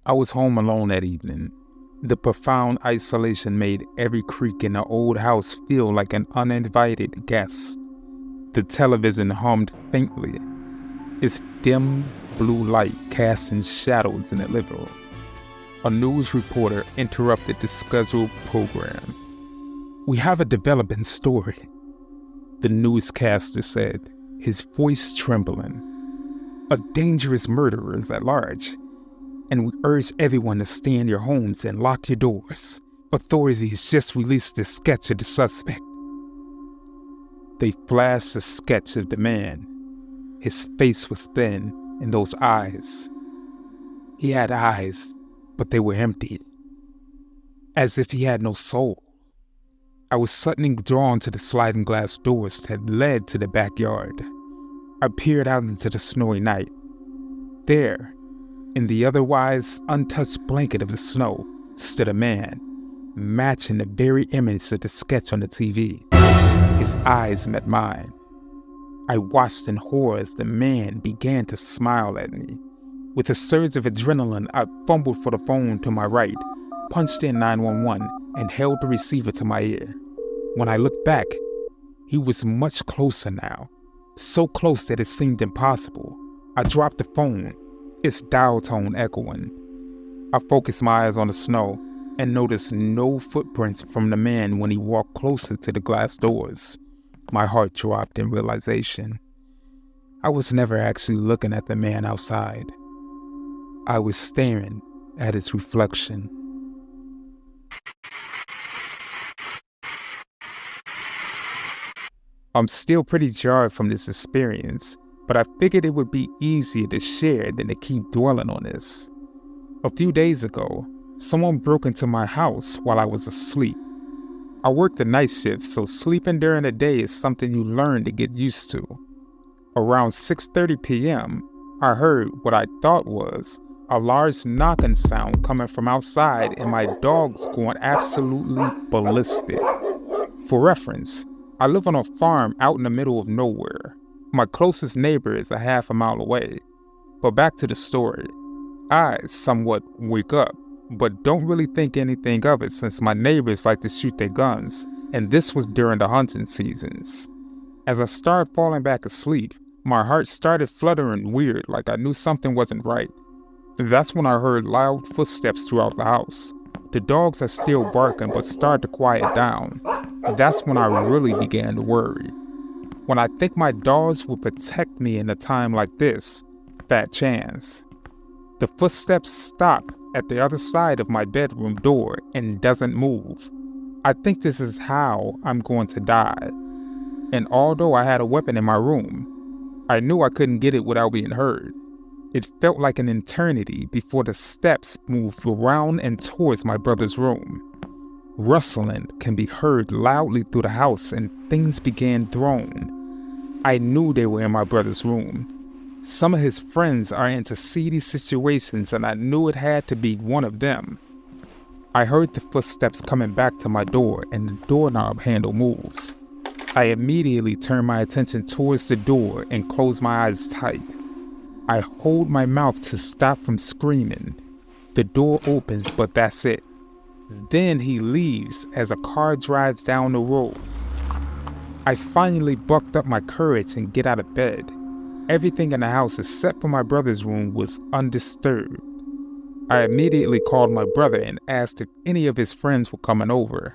I was home alone that evening. The profound isolation made every creak in the old house feel like an uninvited guest. The television hummed faintly, its dim blue light casting shadows in the living room. A news reporter interrupted the scheduled program. "We have a developing story," the newscaster said, his voice trembling. "A dangerous murderer is at large, and we urge everyone to stay in your homes and lock your doors. Authorities just released a sketch of the suspect." They flashed a sketch of the man. His face was thin, and those eyes. He had eyes, but they were empty, as if he had no soul. I was suddenly drawn to the sliding glass doors that led to the backyard. I peered out into the snowy night. There, in the otherwise untouched blanket of the snow, stood a man, matching the very image of the sketch on the TV. His eyes met mine. I watched in horror as the man began to smile at me. With a surge of adrenaline, I fumbled for the phone to my right, punched in 911, and held the receiver to my ear. When I looked back, he was much closer now, so close that it seemed impossible. I dropped the phone, its dial tone echoing. I focused my eyes on the snow and noticed no footprints from the man when he walked closer to the glass doors. My heart dropped in realization. I was never actually looking at the man outside. I was staring at its reflection. I'm still pretty jarred from this experience, but I figured it would be easier to share than to keep dwelling on this. A few days ago, someone broke into my house while I was asleep. I work the night shift, so sleeping during the day is something you learn to get used to. Around 6:30 p.m., I heard what I thought was a large knocking sound coming from outside and my dogs going absolutely ballistic. For reference, I live on a farm out in the middle of nowhere. My closest neighbor is a half a mile away. But back to the story. I somewhat wake up, but don't really think anything of it since my neighbors like to shoot their guns, and this was during the hunting seasons. As I started falling back asleep, my heart started fluttering weird, like I knew something wasn't right. That's when I heard loud footsteps throughout the house. The dogs are still barking but started to quiet down. That's when I really began to worry. When I think my dogs will protect me in a time like this, fat chance. The footsteps stop at the other side of my bedroom door and doesn't move. I think this is how I'm going to die. And although I had a weapon in my room, I knew I couldn't get it without being heard. It felt like an eternity before the steps moved around and towards my brother's room. Rustling can be heard loudly through the house and things began thrown. I knew they were in my brother's room. Some of his friends are into seedy situations and I knew it had to be one of them. I heard the footsteps coming back to my door and the doorknob handle moves. I immediately turned my attention towards the door and closed my eyes tight. I hold my mouth to stop from screaming. The door opens, but that's it. Then he leaves as a car drives down the road. I finally bucked up my courage and get out of bed. Everything in the house except for my brother's room was undisturbed. I immediately called my brother and asked if any of his friends were coming over.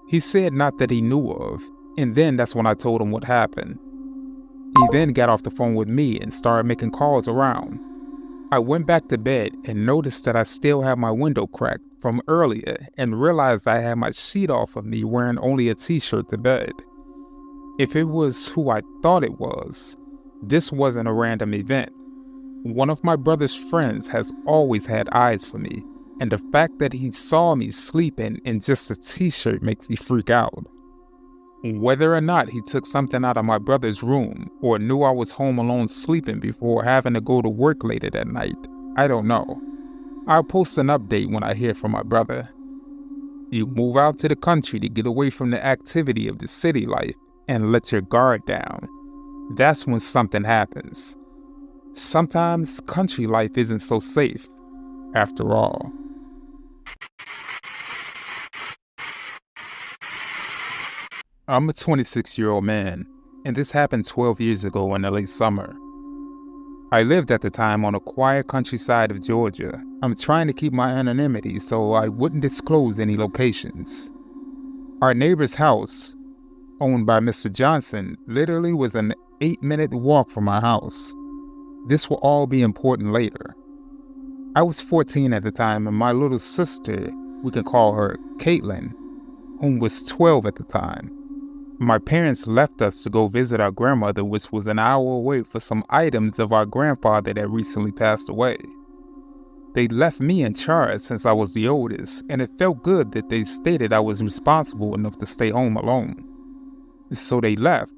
He said not that he knew of, and then that's when I told him what happened. He then got off the phone with me and started making calls around. I went back to bed and noticed that I still had my window cracked from earlier and realized I had my sheet off of me wearing only a t-shirt to bed. If it was who I thought it was, this wasn't a random event. One of my brother's friends has always had eyes for me, and the fact that he saw me sleeping in just a t-shirt makes me freak out. Whether or not he took something out of my brother's room or knew I was home alone sleeping before having to go to work later that night, I don't know. I'll post an update when I hear from my brother. You move out to the country to get away from the activity of the city life and let your guard down. That's when something happens. Sometimes country life isn't so safe. after all. I'm a 26-year-old man, and this happened 12 years ago in the late summer. I lived at the time on a quiet countryside of Georgia. I'm trying to keep my anonymity so I wouldn't disclose any locations. Our neighbor's house, owned by Mr. Johnson, literally was an 8-minute walk from my house. This will all be important later. I was 14 at the time, and my little sister, we can call her Caitlin, whom was 12 at the time. My parents left us to go visit our grandmother, which was an hour away, for some items of our grandfather that recently passed away. They left me in charge since I was the oldest, and it felt good that they stated I was responsible enough to stay home alone. So they left,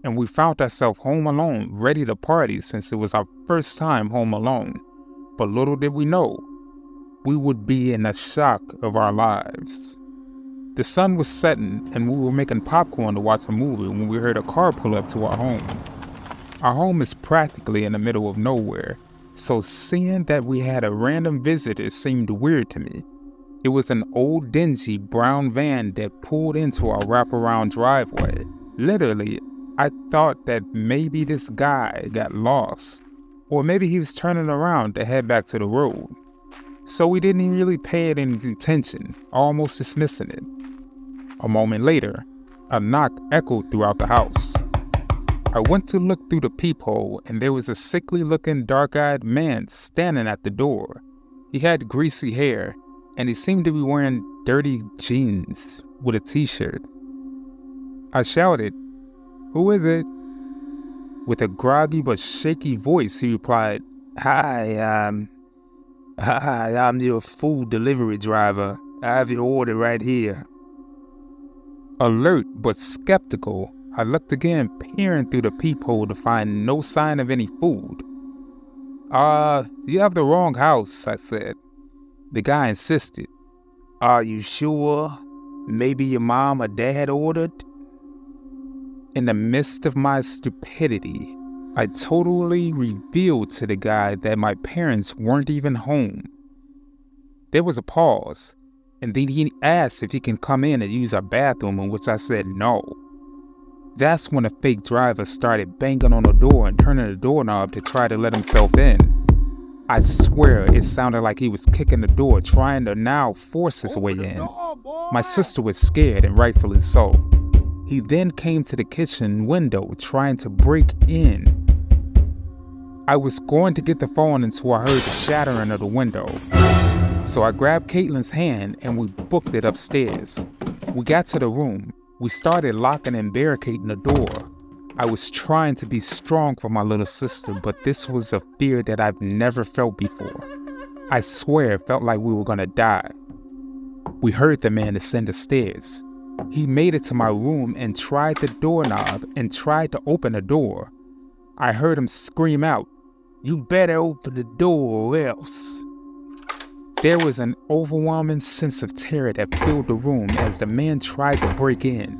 and we found ourselves home alone, ready to party since it was our first time home alone. But little did we know, we would be in the shock of our lives. The sun was setting, and we were making popcorn to watch a movie when we heard a car pull up to our home. Our home is practically in the middle of nowhere, so seeing that we had a random visitor seemed weird to me. It was an old dingy brown van that pulled into our wraparound driveway. Literally, I thought that maybe this guy got lost, or maybe he was turning around to head back to the road. So we didn't really pay it any attention, almost dismissing it. A moment later, a knock echoed throughout the house. I went to look through the peephole, and there was a sickly-looking, dark-eyed man standing at the door. He had greasy hair, and he seemed to be wearing dirty jeans with a t-shirt. I shouted, "Who is it?" With a groggy but shaky voice, he replied, Hi, I'm your food delivery driver. I have your order right here." Alert but skeptical, I looked again, peering through the peephole to find no sign of any food. You have the wrong house," I said. The guy insisted. "Are you sure? Maybe your mom or dad ordered?" In the midst of my stupidity, I totally revealed to the guy that my parents weren't even home. There was a pause, and then he asked if he can come in and use our bathroom, in which I said no. That's when a fake driver started banging on the door and turning the doorknob to try to let himself in. I swear it sounded like he was kicking the door, trying to now force his way in. My sister was scared, and rightfully so. He then came to the kitchen window trying to break in. I was going to get the phone until I heard the shattering of the window. So I grabbed Caitlin's hand and we booked it upstairs. We got to the room. We started locking and barricading the door. I was trying to be strong for my little sister, but this was a fear that I've never felt before. I swear it felt like we were gonna die. We heard the man ascend the stairs. He made it to my room and tried the doorknob and tried to open the door. I heard him scream out, "You better open the door or else." There was an overwhelming sense of terror that filled the room as the man tried to break in.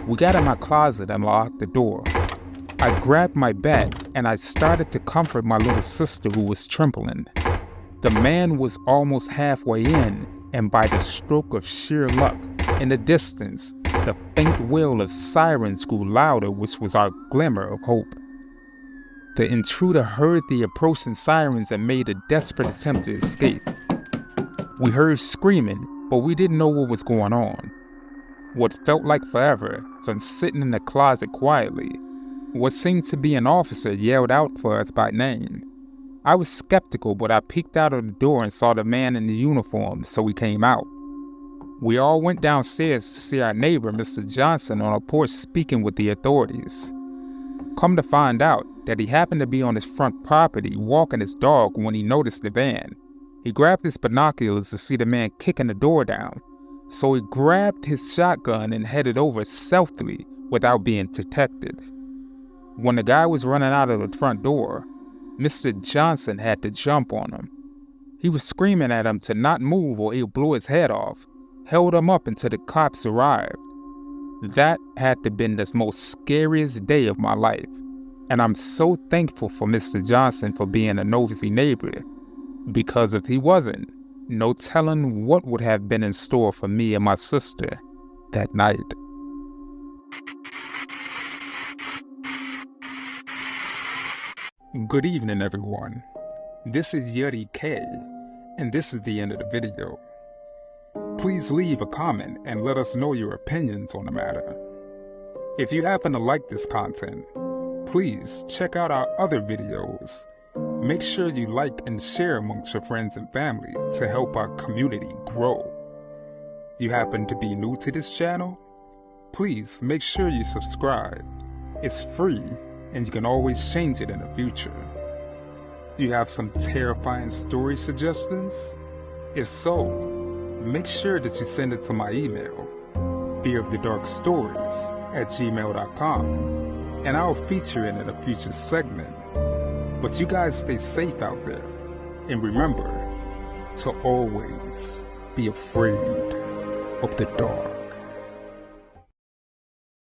We got in my closet and locked the door. I grabbed my bat and I started to comfort my little sister who was trembling. The man was almost halfway in, and by the stroke of sheer luck, in the distance, the faint wail of sirens grew louder, which was our glimmer of hope. The intruder heard the approaching sirens and made a desperate attempt to escape. We heard screaming, but we didn't know what was going on. What felt like forever, from sitting in the closet quietly, what seemed to be an officer yelled out for us by name. I was skeptical, but I peeked out of the door and saw the man in the uniform, so we came out. We all went downstairs to see our neighbor, Mr. Johnson, on a porch speaking with the authorities. Come to find out that he happened to be on his front property walking his dog when he noticed the van. He grabbed his binoculars to see the man kicking the door down, so he grabbed his shotgun and headed over stealthily without being detected. When the guy was running out of the front door, Mr. Johnson had to jump on him. He was screaming at him to not move or he'll blow his head off, held him up until the cops arrived. That had to have been the most scariest day of my life, and I'm so thankful for Mr. Johnson for being a nosy neighbor. Because if he wasn't, no telling what would have been in store for me and my sister that night. Good evening, everyone. This is Yuri K, and this is the end of the video. Please leave a comment and let us know your opinions on the matter. If you happen to like this content, please check out our other videos. Make sure you like and share amongst your friends and family to help our community grow. You happen to be new to this channel? Please make sure you subscribe. It's free and you can always change it in the future. You have some terrifying story suggestions? If so, make sure that you send it to my email, fearofthedarkstories@gmail.com, and I'll feature it in a future segment. But you guys stay safe out there, and remember to always be afraid of the dark.